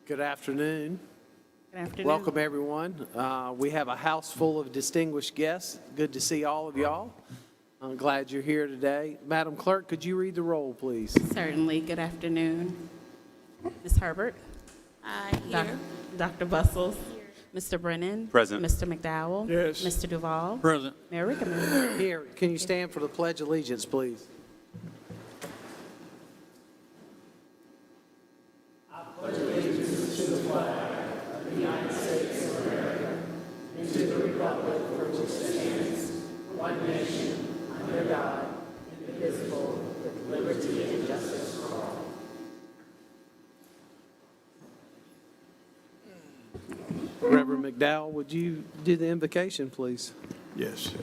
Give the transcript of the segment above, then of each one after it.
Good afternoon. Good afternoon. Welcome, everyone. We have a house full of distinguished guests. Good to see all of y'all. I'm glad you're here today. Madam Clerk, could you read the roll, please? Certainly. Good afternoon. Ms. Herbert. Here. Dr. Bustles. Mr. Brennan. Present. Mr. McDowell. Yes. Mr. Duval. Present. Mayor Rickaman. Here, can you stand for the Pledge of Allegiance, please? Reverend McDowell, would you do the invocation, please? Yes.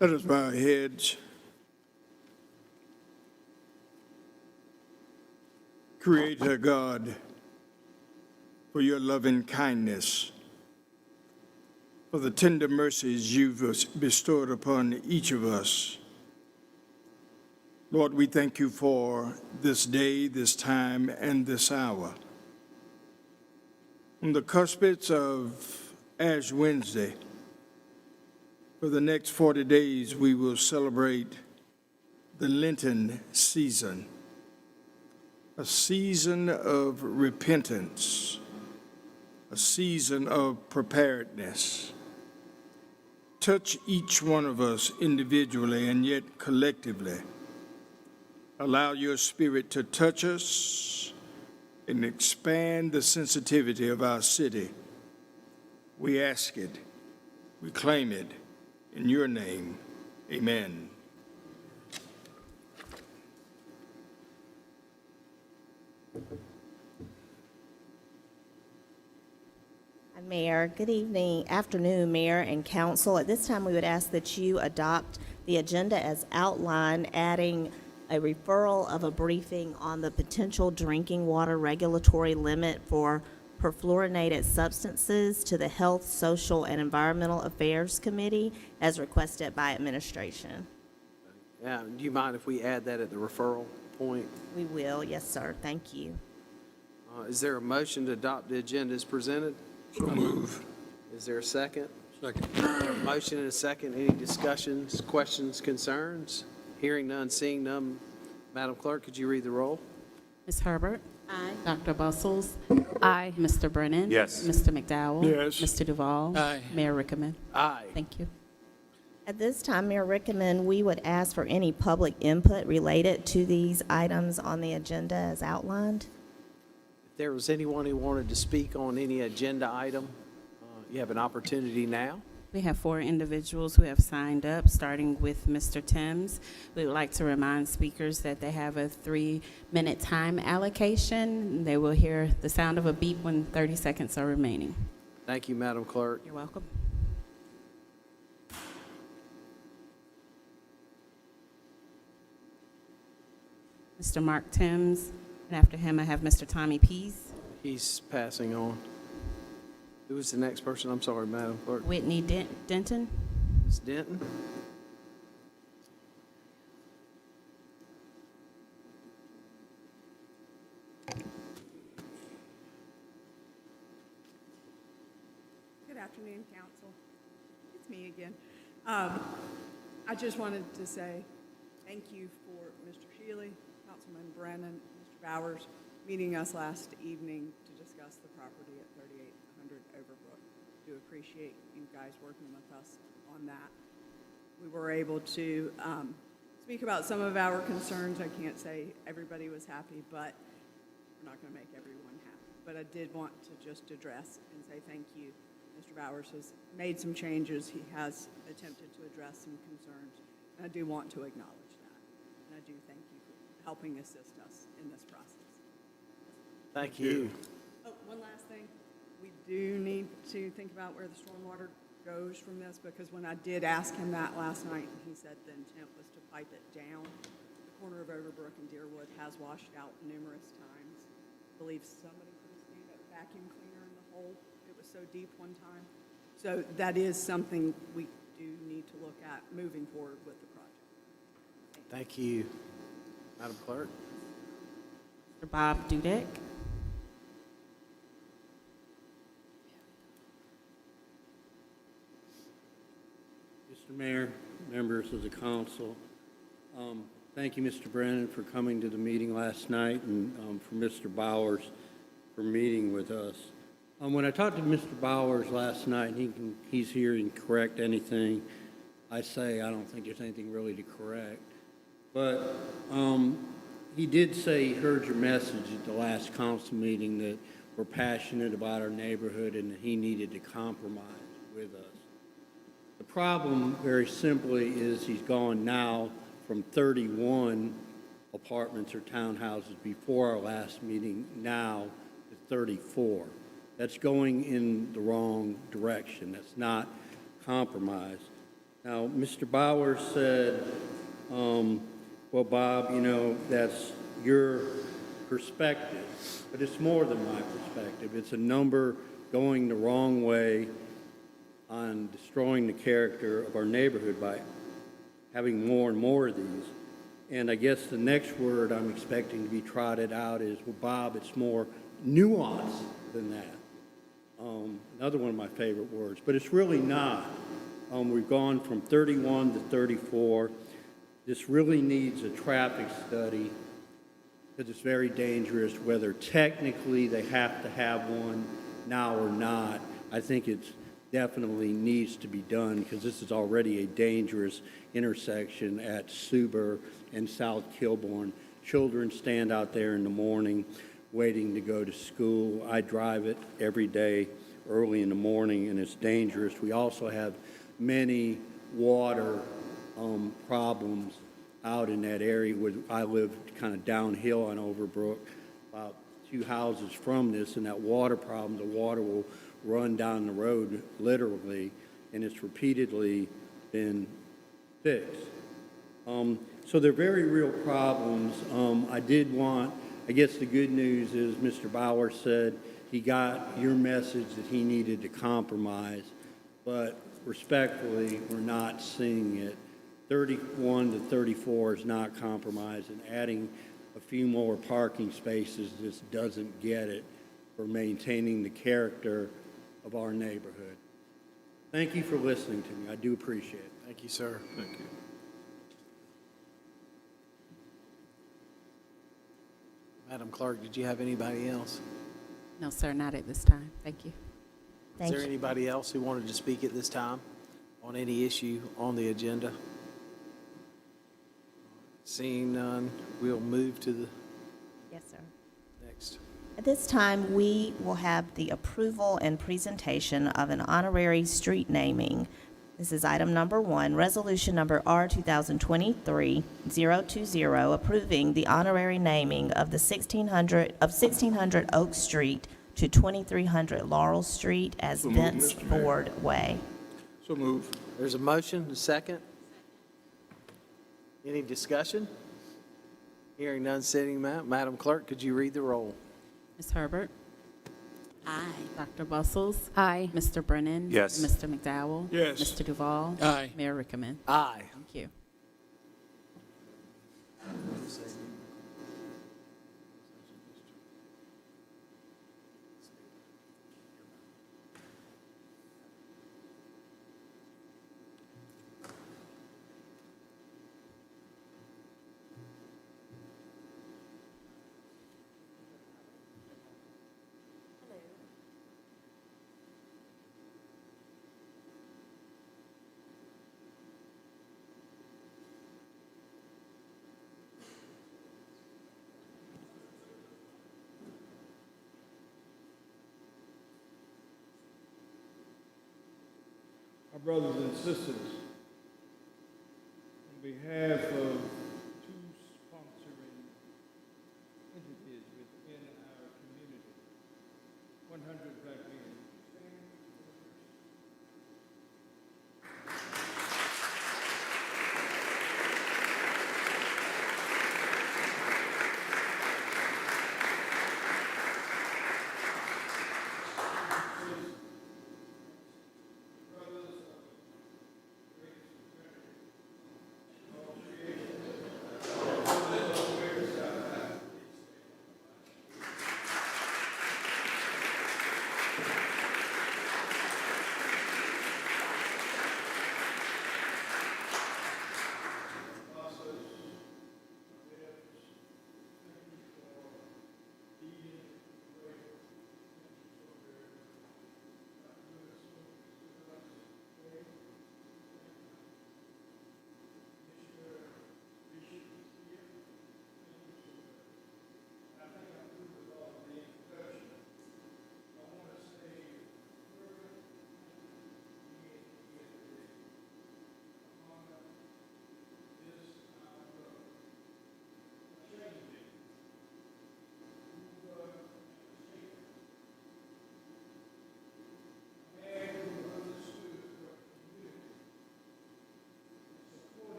Let us bow our heads. Creator God, for your loving kindness, for the tender mercies you've bestowed upon each of us. Lord, we thank you for this day, this time, and this hour. On the cuspids of Ash Wednesday, for the next 40 days, we will celebrate the Lenten season, a season of repentance, a season of preparedness. Touch each one of us individually and yet collectively. Allow your Spirit to touch us and expand the sensitivity of our city. We ask it, we claim it, in your name, amen. Mayor, good afternoon, Mayor and Council. At this time, we would ask that you adopt the agenda as outlined, adding a referral of a briefing on the potential drinking water regulatory limit for perfluorinated substances to the Health, Social, and Environmental Affairs Committee as requested by administration. Do you mind if we add that at the referral point? We will, yes, sir. Thank you. Is there a motion to adopt the agenda as presented? So move. Is there a second? Second. Motion and a second. Any discussions, questions, concerns? Hearing none, seeing none. Madam Clerk, could you read the roll? Ms. Herbert. Aye. Dr. Bustles. Aye. Mr. Brennan. Yes. Mr. McDowell. Yes. Mr. Duval. Aye. Mayor Rickaman. Aye. Thank you. At this time, Mayor Rickaman, we would ask for any public input related to these items on the agenda as outlined. If there was anyone who wanted to speak on any agenda item, you have an opportunity now. We have 4 individuals who have signed up, starting with Mr. Timms. We would like to remind speakers that they have a 3-minute time allocation. They will hear the sound of a beep when 30 seconds are remaining. Thank you, Madam Clerk. You're welcome. Mr. Mark Timms, and after him I have Mr. Tommy Pease, He's passing on. Who was the next person? I'm sorry, Madam Clerk. Whitney Denton, Ms. Denton? Good afternoon, Council. It's me again. I just wanted to say thank you for Mr. Shealy, Councilman Brennan, Mr. Bowers, meeting us last evening to discuss the property at 3800 Overbrook. Do appreciate you guys working with us on that. We were able to speak about some of our concerns. I can't say everybody was happy, but we're not going to make everyone happy. But I did want to just address and say thank you. Mr. Bowers has made some changes. He has attempted to address some concerns. And I do want to acknowledge that. And I do thank you for helping assist us in this process. Thank you. Oh, one last thing. We do need to think about where the stormwater goes from this, because when I did ask him that last night, he said the intent was to pipe it down. The corner of Overbrook and Deerwood has washed out numerous times. I believe somebody put his hand up vacuum cleaner in the hole. It was so deep one time. So that is something we do need to look at moving forward with the project. Thank you. Madam Clerk? Mr. Bob Dudek. Mr. Mayor, members of the council, thank you, Mr. Brennan, for coming to the meeting last night, and for Mr. Bowers for meeting with us. When I talked to Mr. Bowers last night, he's here and correct anything I say. I don't think there's anything really to correct. But he did say he heard your message at the last council meeting that we're passionate about our neighborhood and that he needed to compromise with us. The problem, very simply, is he's gone now from 31 apartments or townhouses before our last meeting now to 34. That's going in the wrong direction. That's not compromise. Now, Mr. Bowers said, well, Bob, you know, that's your perspective, but it's more than my perspective. It's a number going the wrong way on destroying the character of our neighborhood by having more and more of these. And I guess the next word I'm expecting to be trotted out is, well, Bob, it's more nuanced than that. Another one of my favorite words, but it's really not. We've gone from 31 to 34. This really needs a traffic study because it's very dangerous, whether technically they have to have one now or not. I think it definitely needs to be done because this is already a dangerous intersection at Suber and South Kilbourne. Children stand out there in the morning waiting to go to school. I drive it every day early in the morning, and it's dangerous. We also have many water problems out in that area where I live kind of downhill on Overbrook, about 2 houses from this, and that water problem, the water will run down the road literally, and it's repeatedly been fixed. So they're very real problems. I guess the good news is Mr. Bauer said he got your message that he needed to compromise, but respectfully, we're not seeing it. 31 to 34 is not compromise, and adding a few more parking spaces just doesn't get it for maintaining the character of our neighborhood. Thank you for listening to me. I do appreciate it. Thank you, sir. Thank you. Madam Clerk, did you have anybody else? No, sir, not at this time. Thank you. Is Thank there you. anybody else who wanted to speak at this time on any issue on the agenda? Seeing none, we'll move to the Yes, sir. next. At this time, we will have the approval and presentation of an honorary street naming. This is item number 1, resolution number R 2023-020, approving the honorary naming of the 1600 Oak Street to 2300 Laurel Street as So moved, Vince Mr. Mayor. Ford Way. So move. There's a motion, a second. Any discussion? Hearing none, sitting, Madam Clerk, could you read the roll? Ms. Herbert? Aye. Dr. Bustles? Aye. Mr. Brennan? Yes. Mr. McDowell? Yes. Mr. Duval? Aye. Mayor Rickaman? Aye. Thank you. Our brothers and sisters, on behalf of 2 sponsoring entities within our community, 100 Black Men.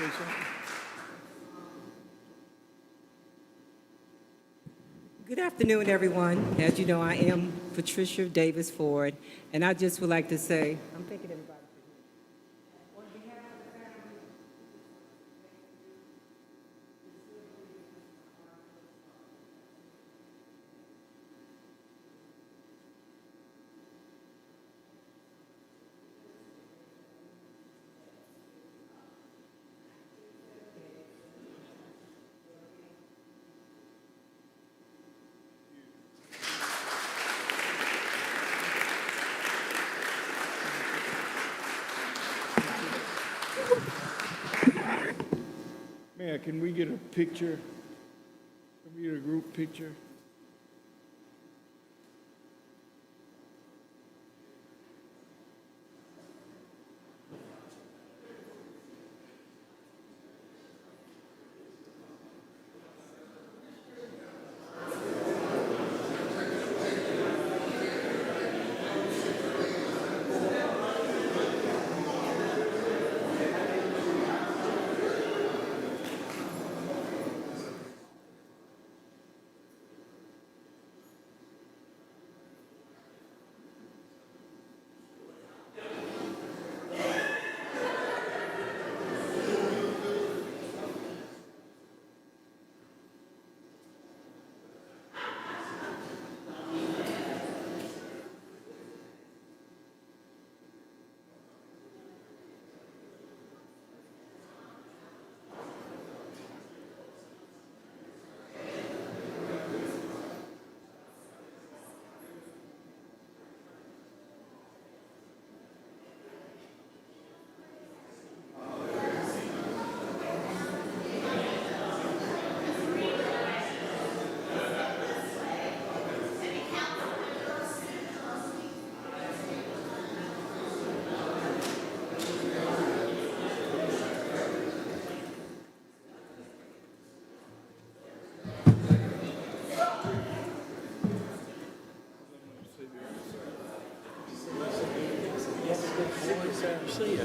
say something? Good afternoon, everyone. As you know, I am Patricia Davis Ford, and I just would like to say, I'm thinking everybody. Mayor, can we get a picture? Can we get a group picture?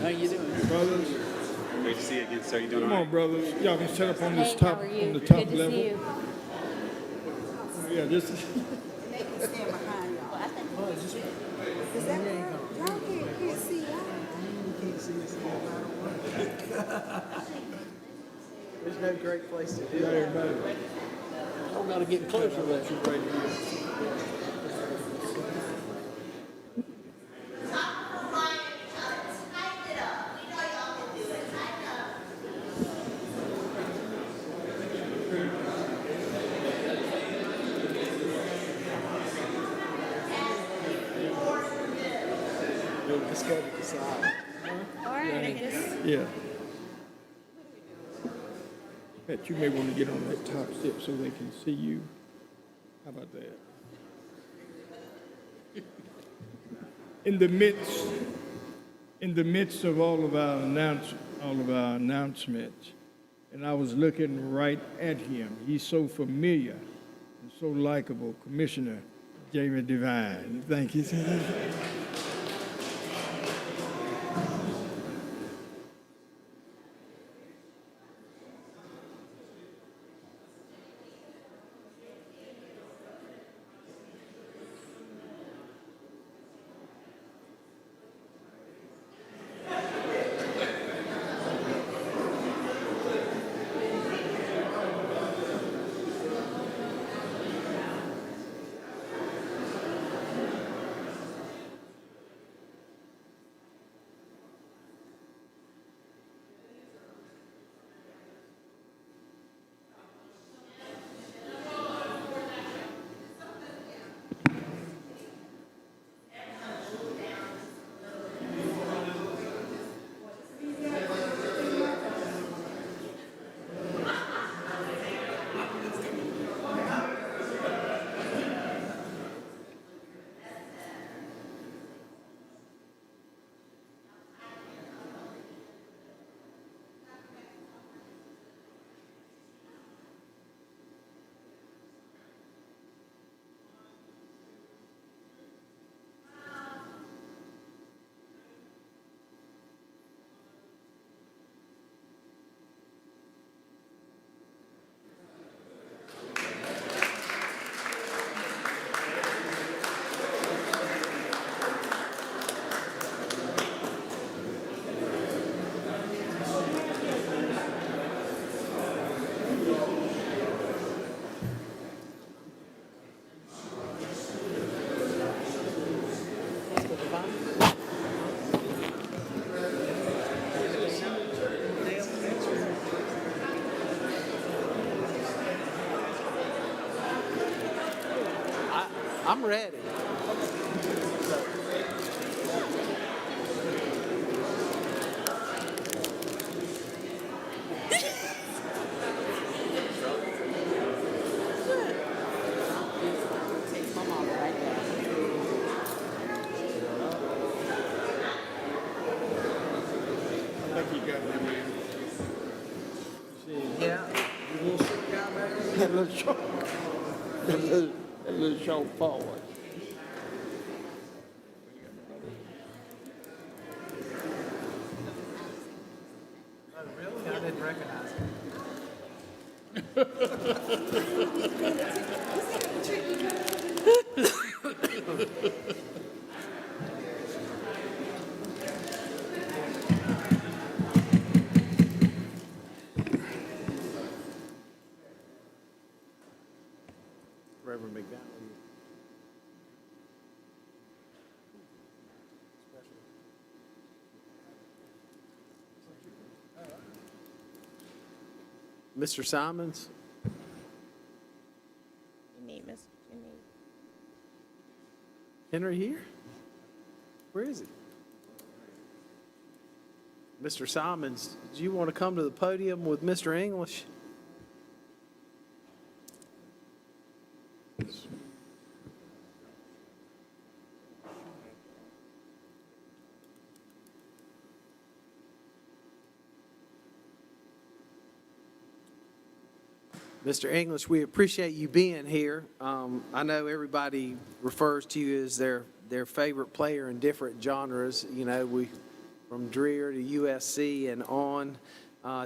How you doing? Brothers, Great to see you again, sir. You doing come all on, right? brothers. Y'all can set up on this Hey, top, how are you? on the top Good to level. see you. Yeah, this is. They can stand behind y'all. Is that right? Y'all can't see y'all. There's no great place to do Got it. everybody. I gotta get closer to that. You right here. Let's go to the side. All right. Yeah. Pat, you may want to get on that top step so they can see you. How about that? In the midst of all of our announcements, and I was looking right at him. He's so familiar and so likable, Commissioner Jamie Devine. Thank you. I'm ready. Yeah. That little short, that little short forward. Really? I didn't recognize it. Reverend McDowell. Mr. Simons? You need Mr. You need. Henry here? Where is he? Mr. Simons, do you want to come to the podium with Mr. English? Mr. English, we appreciate you being here. I know everybody refers to you as their favorite player in different genres. You know, from Dreer to USC and on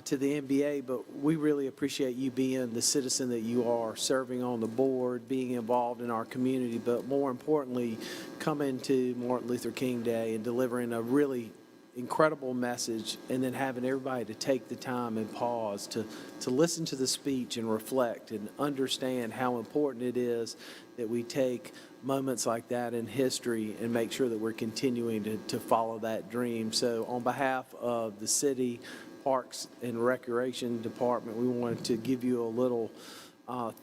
to the NBA, but we really appreciate you being the citizen that you are, serving on the board, being involved in our community, but more importantly, coming to Martin Luther King Day and delivering a really incredible message, and then having everybody to take the time and pause to listen to the speech and reflect and understand how important it is that we take moments like that in history and make sure that we're continuing to follow that dream. So on behalf of the City Parks and Recreation Department, we wanted to give you a little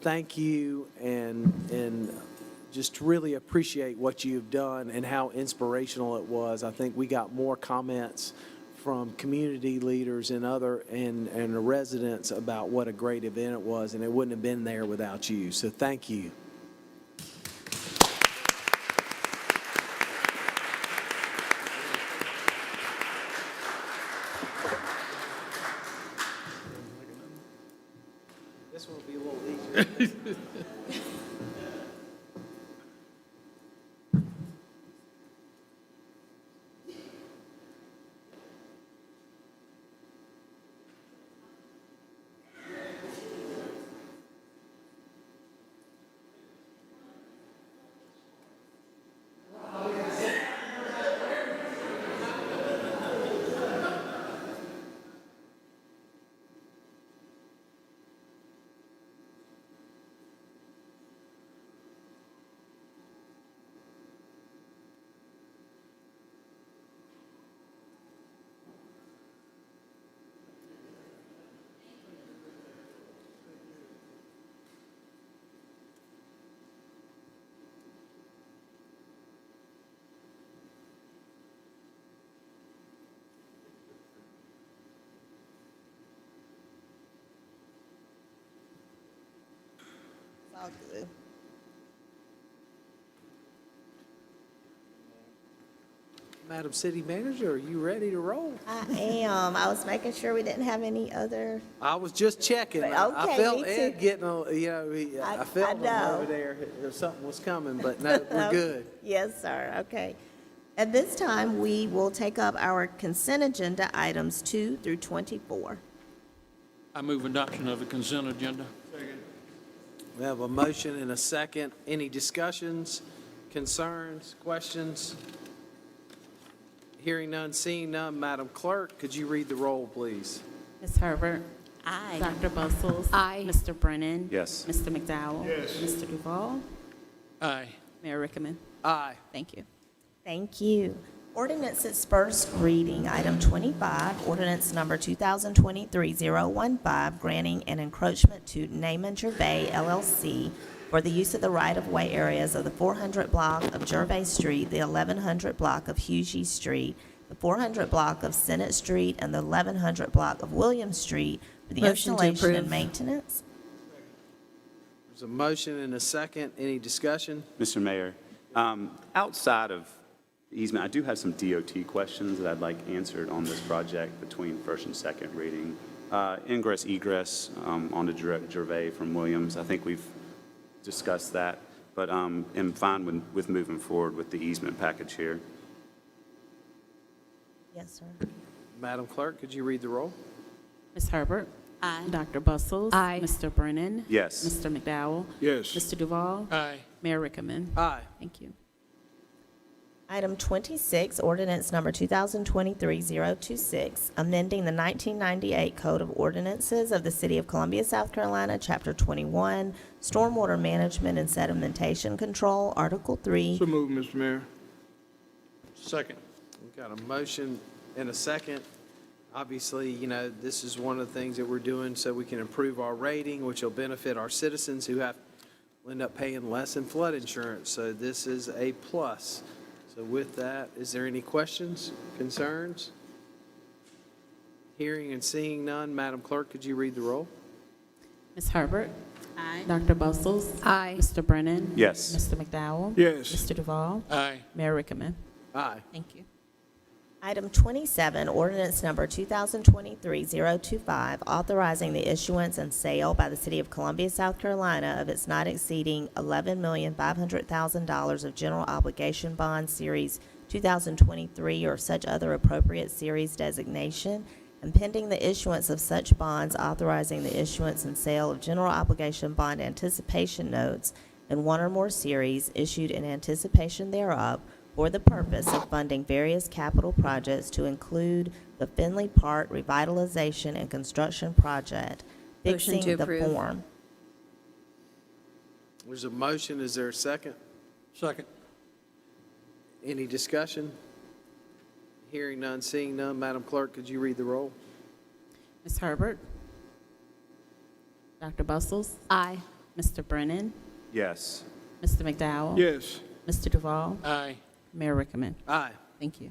thank you and just really appreciate what you've done and how inspirational it was. I think we got more comments from community leaders and and the residents about what a great event it was, and it wouldn't have been there without you. So thank you. This one will be a little easier. All good. Madam City Manager, are you ready to roll? I am. I was making sure we didn't have any other. I was just checking. I Okay, felt me too. Ed getting, I felt him know. over there if something was coming, but no, we're good. Yes, sir. Okay. At this time, we will take up our consent agenda items 2 through 24. I move adoption of the consent agenda. We have a motion and a second. Any discussions, concerns, questions? Hearing none, seeing none, Madam Clerk, could you read the roll, please? Ms. Herbert? Aye. Dr. Bustles? Aye. Mr. Brennan? Yes. Mr. McDowell? Yes. Mr. Duval? Aye. Mayor Rickaman? Aye. Thank you. Thank you. Ordinance its first reading, item 25, ordinance number 2023-015, granting an encroachment to Naaman Gervais LLC for the use of the right-of-way areas of the 400 block of Gervais Street, the 1100 block of Hughie Street, the 400 block of Senate Street, and the 1100 block of William Street for the Motion to installation and approve. maintenance. There's a motion and a second. Any discussion? Mr. Mayor, outside of easement, I do have some DOT questions that I'd like answered on this project between first and second reading. Ingress, egress onto Gervais from Williams. I think we've discussed that, but am fine with moving forward with the easement package here. Yes, sir. Madam Clerk, could you read the roll? Ms. Herbert? Aye. Dr. Bustles? Aye. Mr. Brennan? Yes. Mr. McDowell? Yes. Mr. Duval? Aye. Mayor Rickaman? Aye. Thank you. Item 26, ordinance number 2023-026, amending the 1998 Code of Ordinances of the City of Columbia, South Carolina, Chapter 21, Stormwater Management and Sedimentation Control, Article 3. So move, Mr. Mayor. Second. We've got a motion and a second. Obviously, you know, this is one of the things that we're doing so we can improve our rating, which will benefit our citizens who will end up paying less in flood insurance. So this is a plus. So with that, is there any questions, concerns? Hearing and seeing none, Madam Clerk, could you read the roll? Ms. Herbert? Aye. Dr. Bustles? Aye. Mr. Brennan? Yes. Mr. McDowell? Yes. Mr. Duval? Aye. Mayor Rickaman? Aye. Thank you. Item 27, ordinance number 2023-025, authorizing the issuance and sale by the City of Columbia, South Carolina of its not exceeding $11,500,000 of general obligation bond series 2023 or such other appropriate series designation, and pending the issuance of such bonds, authorizing the issuance and sale of general obligation bond anticipation notes in one or more series issued in anticipation thereof, for the purpose of funding various capital projects to include the Finley Park Revitalization and Construction Project, Motion to fixing the approve. form. There's a motion. Is there a second? Second. Any discussion? Hearing none, seeing none, Madam Clerk, could you read the roll? Ms. Herbert? Dr. Bustles? Aye. Mr. Brennan? Yes. Mr. McDowell? Yes. Mr. Duval? Aye. Mayor Rickaman? Aye. Thank you.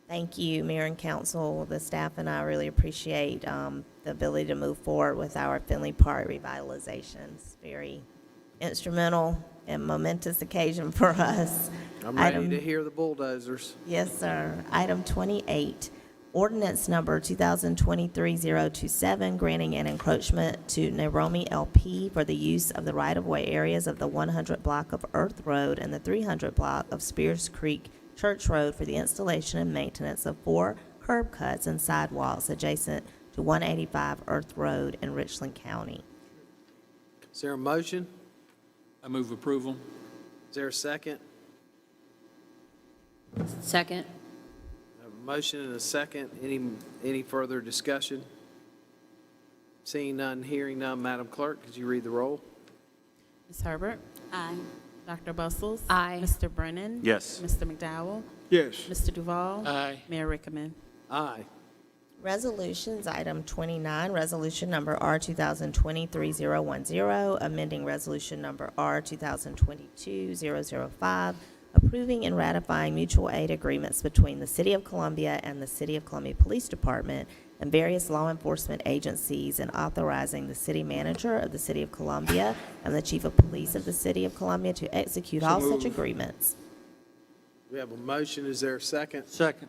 Thank you, Mayor and Council. The staff and I really appreciate the ability to move forward with our Finley Park revitalizations. Very instrumental and momentous occasion for us. I'm ready Item- to hear the bulldozers. Yes, sir. Item 28, ordinance number 2023-027, granting an encroachment to Naromi LP for the use of the right-of-way areas of the 100 block of Earth Road and the 300 block of Spears Creek Church Road for the installation and maintenance of 4 curb cuts and sidewalks adjacent to 185 Earth Road in Richland County. Is there a motion? I move approval. Is there a second? Second. A motion and a second. Any further discussion? Seeing none, hearing none, Madam Clerk, could you read the roll? Ms. Herbert? Aye. Dr. Bustles? Aye. Mr. Brennan? Yes. Mr. McDowell? Yes. Mr. Duval? Aye. Mayor Rickaman? Aye. Resolutions, item 29, resolution number R 2023-010, amending resolution number R 2022-005, approving and ratifying mutual aid agreements between the City of Columbia and the City of Columbia Police Department and various law enforcement agencies, and authorizing the city manager of the City of Columbia and the chief of police of the City of Columbia to execute all such agreements. We have a motion. Is there a second? Second.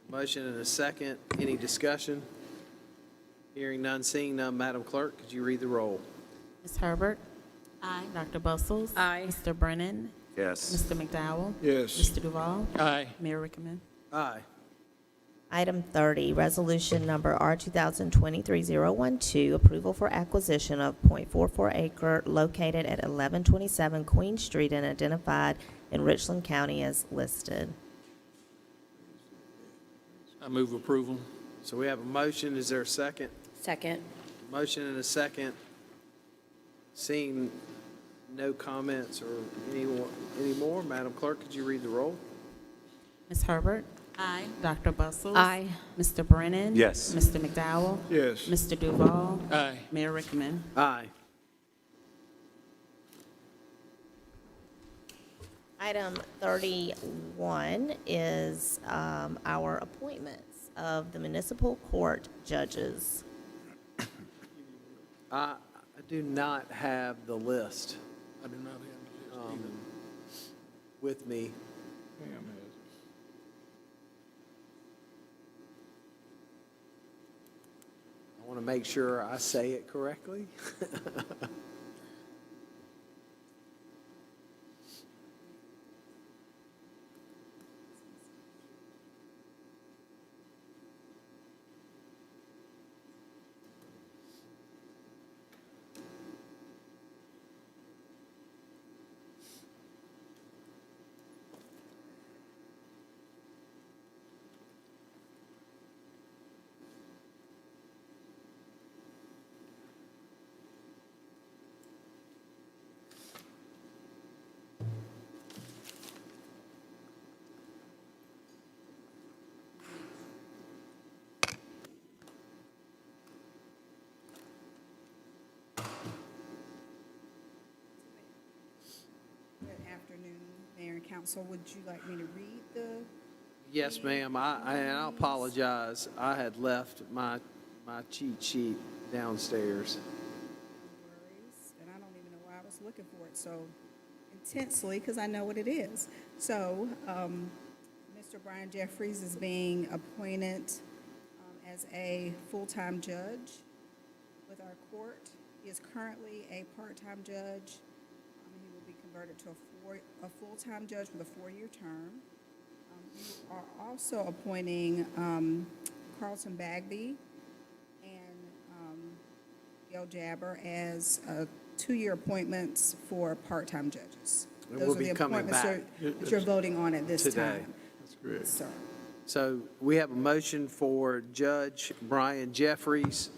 Motion and a second. Any discussion? Hearing none, seeing none, Madam Clerk, could you read the roll? Ms. Herbert? Aye. Dr. Bustles? Aye. Mr. Brennan? Yes. Mr. McDowell? Yes. Mr. Duval? Aye. Mayor Rickaman? Aye. Item 30, resolution number R 2023-012, approval for acquisition of .44 acre located at 1127 Queen Street and identified in Richland County as listed. I move approval. So we have a motion. Is there a second? Second. Motion and a second. Seeing no comments or any more, Madam Clerk, could you read the roll? Ms. Herbert? Aye. Dr. Bustles? Aye. Mr. Brennan? Yes. Mr. McDowell? Yes. Mr. Duval? Aye. Mayor Rickaman? Aye. Item 31 is our appointments of the municipal court judges. I do not have the list I do not have the list either. with me. I want to make sure I say it correctly. Good afternoon, Mayor and Council. Would you like me to read the? Yes, ma'am. And I apologize. I had left my cheat sheet downstairs. Worries, and I don't even know why I was looking for it so intensely, because I know what it is. So, Mr. Brian Jeffries is being appointed as a full-time judge with our court. He is currently a part-time judge. He will be converted to a full-time judge with a 4-year term. You are also appointing Carlton Bagby and Gail Jabber as 2-year appointments for part-time judges. And Those we'll are be the coming appointments back that you're voting on at this today. time. That's correct. Sir. So we have a motion for Judge Brian Jeffries,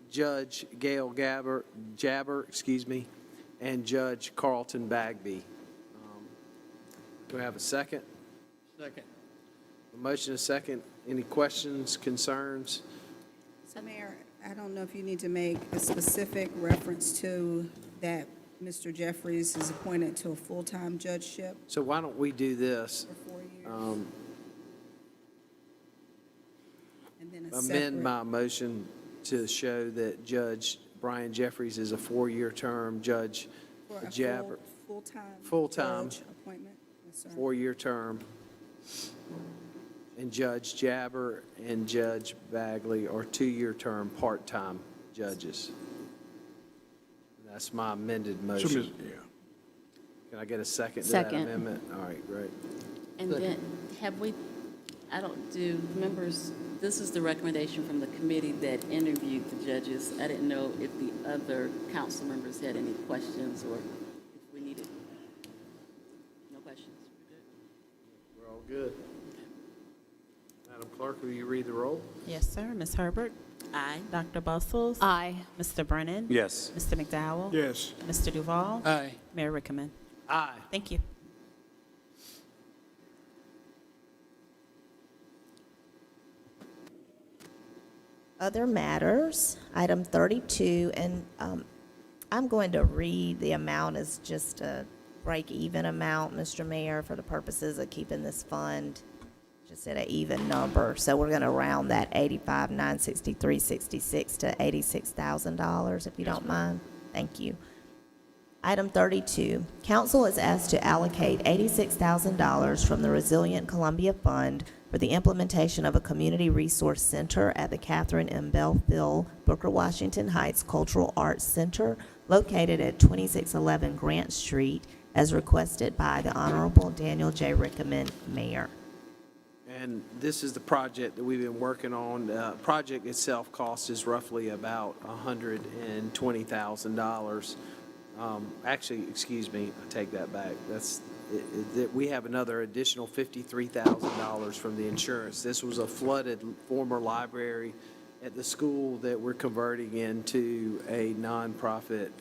Judge Gail Jabber, and Judge Carlton Bagby. Do we have a second? Second. A motion, a second. Any questions, concerns? So Mayor, I don't know if you need to make a specific reference to that Mr. Jeffries is appointed to a full-time judgeship So why don't we do this? for 4 years. And then a Amend separate. my motion to show that Judge Brian Jeffries is a 4-year term, Judge For a Jabber, full-time. Full-time. Judge appointment. Yes, sir. 4-year term. And Judge Jabber and Judge Bagley are 2-year term, part-time judges. That's my amended So, motion. yeah. Can I get a second to that Second. amendment? All right, great. And then, have we, do members, this is the recommendation from the committee that interviewed the judges. I didn't know if the other council members had any questions or if we needed. No questions? We're all good. Madam Clerk, will you read the roll? Yes, sir. Ms. Herbert? Aye. Dr. Bustles? Aye. Mr. Brennan? Yes. Mr. McDowell? Yes. Mr. Duval? Aye. Mayor Rickaman? Aye. Thank you. Other matters, item 32, and I'm going to read the amount as just a break-even amount, Mr. Mayor, for the purposes of keeping this fund just at an even number. So we're going to round that 85,963.66 to $86,000, if you don't mind. Thank you. Item 32, council is asked to allocate $86,000 from the Resilient Columbia Fund for the implementation of a community resource center at the Catherine M. Belfield Booker Washington Heights Cultural Arts Center located at 2611 Grant Street as requested by the Honorable Daniel J. Rickaman, Mayor. And this is the project that we've been working on. The project itself cost is roughly about $120,000. Actually, excuse me, I take that back. We have another additional $53,000 from the insurance. This was a flooded former library at the school that we're converting into a nonprofit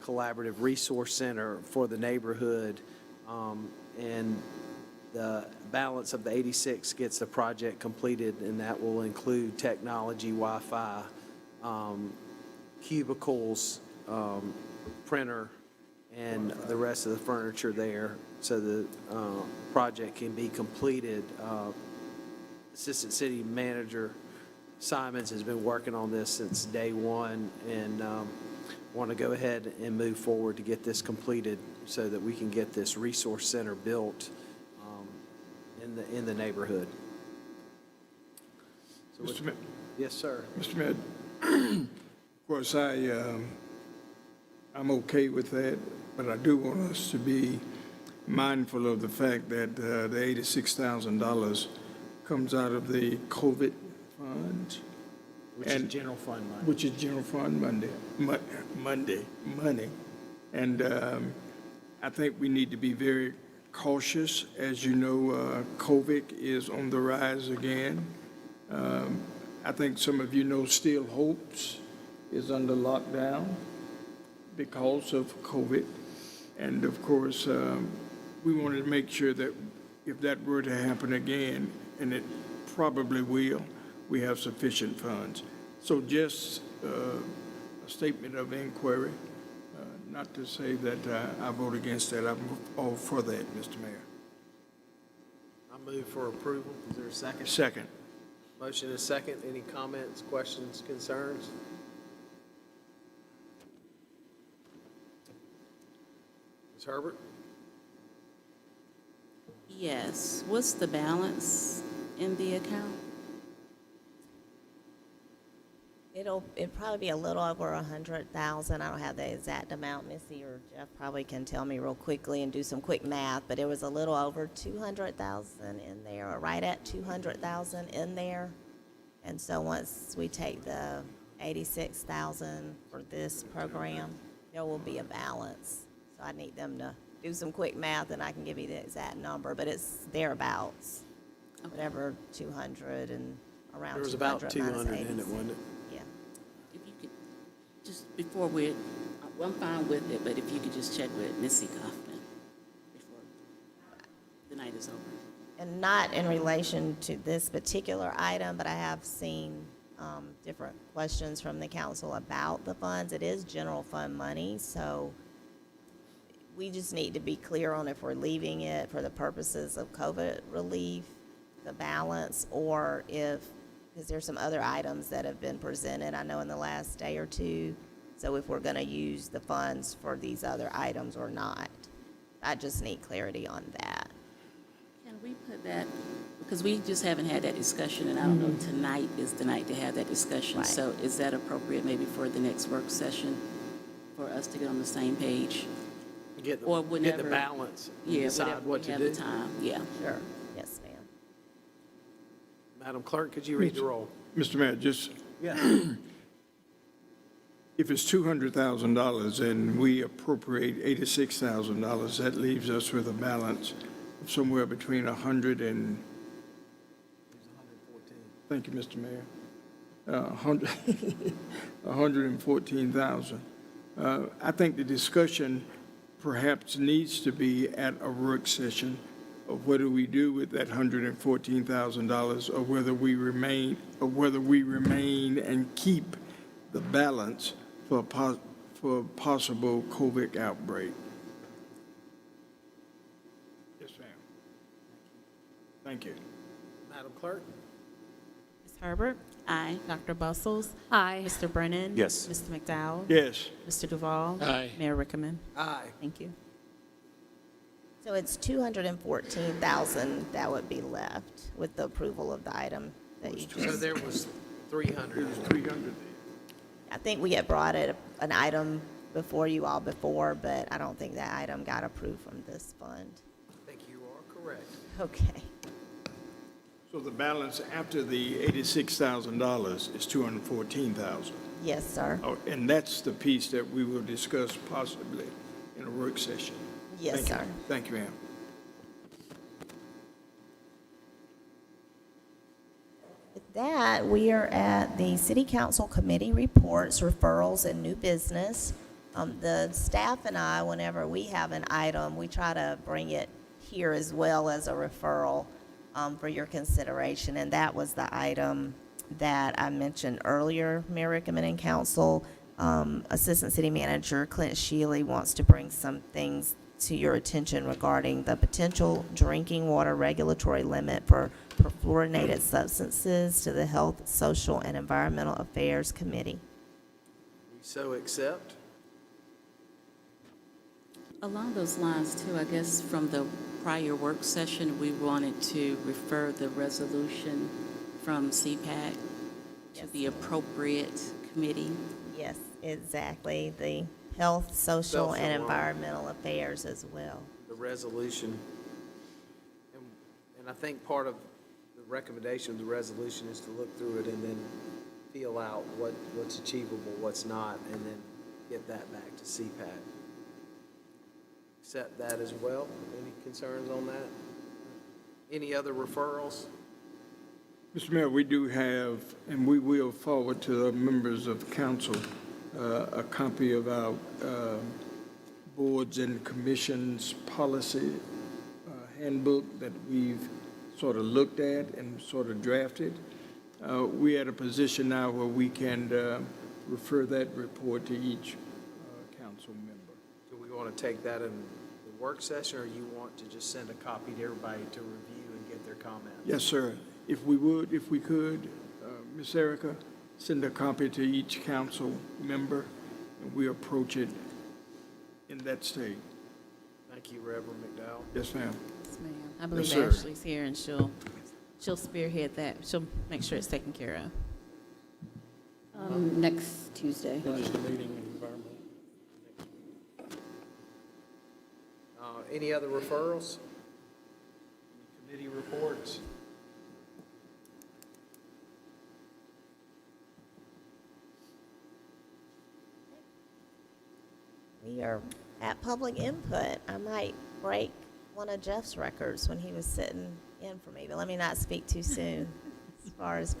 collaborative resource center for the neighborhood. And the balance of the 86 gets the project completed, and that will include technology, Wi-Fi, cubicles, printer, and the rest of the furniture there so the project can be completed. Assistant City Manager Simons has been working on this since day one, and want to go ahead and move forward to get this completed so that we can get this resource center built in the neighborhood. So Mr. Mayor, yes, sir. Mr. Mayor, of course, I'm okay with that, but I do want us to be mindful of the fact that the $86,000 comes out of the COVID funds, Which is And- general fund money. which is general fund money. And I think we need to be very cautious. As you know, COVID is on the rise again. I think some of you know Still Hopes is under lockdown because of COVID. And of course, we wanted to make sure that if that were to happen again, and it probably will, we have sufficient funds. So just a statement of inquiry, not to say that I vote against that. I'm all for that, Mr. Mayor. I move for approval. Is there a second? Second. Motion is second. Any comments, questions, concerns? Ms. Herbert? Yes. What's the balance in the account? It'll probably be a little over 100,000. I don't have the exact amount. Missy or Jeff probably can tell me real quickly and do some quick math, but it was a little over 200,000 in there, or right at 200,000 in there. And so once we take the 86,000 for this program, there will be a balance. So I need them to do some quick math and I can give you the exact number, but it's thereabouts. Whatever 200 and around 200 There was about minus 200 in it, 86. wasn't it? If you could, just before we're, I'm fine with it, but if you could just check with Missy Kaufman before the night is over. And not in relation to this particular item, but I have seen different questions from the council about the funds. It is general fund money, so we just need to be clear on if we're leaving it for the purposes of COVID relief, the balance, or if, because there's some other items that have been presented, I know, in the last day or two. So if we're going to use the funds for these other items or not. I just need clarity on that. Can we put that, because we just haven't had that discussion, and I don't know, tonight is the night to have that discussion. Right. So is that appropriate maybe for the next work session, for us to get on the same page? Get Or the whenever- balance, and Yeah, decide whenever what we to have do. the time, yeah. Sure. Yes, ma'am. Madam Clerk, could you read the roll? Mr. Mayor, just, Yeah. if it's $200,000 and we appropriate $86,000, that leaves us with a balance of somewhere between 100 and, thank you, Mr. Mayor, 114,000. I think the discussion perhaps needs to be at a work session of what do we do with that $114,000, or whether we remain and keep the balance for a possible COVID outbreak. Yes, ma'am. Thank you. Madam Clerk? Ms. Herbert? Aye. Dr. Bustles? Aye. Mr. Brennan? Yes. Mr. McDowell? Yes. Mr. Duval? Aye. Mayor Rickaman? Aye. Thank you. So it's 214,000 that would be left with the approval of the item that you So just, there was 300. 300. I think we had brought an item before you all before, but I don't think that item got approved from this fund. I think you are correct. Okay. So the balance after the $86,000 is 214,000. Yes, sir. Oh, and that's the piece that we will discuss possibly in a work session. Yes, Thank you. sir. Thank you, ma'am. With that, we are at the City Council Committee reports, referrals, and new business. The staff and I, whenever we have an item, we try to bring it here as well as a referral for your consideration. And that was the item that I mentioned earlier, Mayor Rickaman and Council, Assistant City Manager Clint Shealy wants to bring some things to your attention regarding the potential drinking water regulatory limit for perfluorinated substances to the Health, Social, and Environmental Affairs Committee. We so accept. Along those lines, too, I guess from the prior work session, we wanted to refer the resolution from CPAC to the appropriate committee. Yes, exactly. The Health, Social, and Social. Environmental Affairs as well. The resolution. And I think part of the recommendation of the resolution is to look through it and then feel out what's achievable, what's not, and then get that back to CPAC. Accept that as well. Any concerns on that? Any other referrals? Mr. Mayor, we do have, and we will forward to the members of council, a copy of our boards and commissions policy handbook that we've sort of looked at and sort of drafted. We're at a position now where we can refer that report to each council member. Do we want to take that in the work session, or you want to just send a copy to everybody to review and get their comments? Yes, sir. If we could, Ms. Erica, send a copy to each council member, and we approach it in that state. Thank you, Reverend McDowell. Yes, ma'am. Yes, ma'am. I believe sir. Ashley's here, and she'll spearhead that. She'll make sure it's taken care of. Next Tuesday. Just a meeting in environment. Any other referrals? Any committee reports? We are at public input. I might break one of Jeff's records when he was sitting in for me, but let me not speak too soon as far as.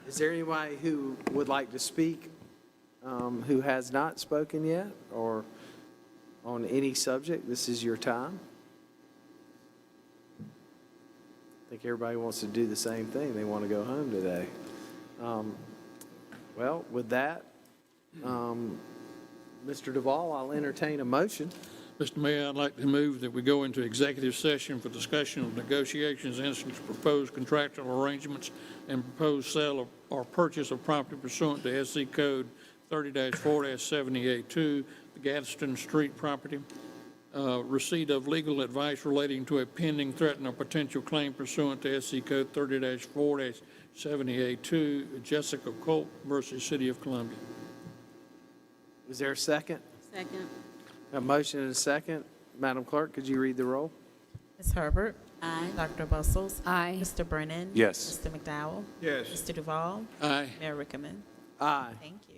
Is there anybody who would like to speak, who has not spoken yet, or on any subject? This is your time. I think everybody wants to do the same thing. They want to go home today. Well, with that, Mr. Duvall, I'll entertain a motion. Mr. Mayor, I'd like to move that we go into executive session for discussion of negotiations, instance proposed contractual arrangements, and proposed sale of or purchase of property pursuant to SC Code 30-4-78-2, the Gadsden Street property, receipt of legal advice relating to a pending, threatened, or potential claim pursuant to SC Code 30-4-78-2, Jessica Culp versus City of Columbia. Is there a second? Second. A motion and a second. Madam Clerk, could you read the roll? Ms. Herbert? Aye. Dr. Bustles? Aye. Mr. Brennan? Yes. Mr. McDowell? Yes. Mr. Duval? Aye. Mayor Rickaman? Aye. Thank you.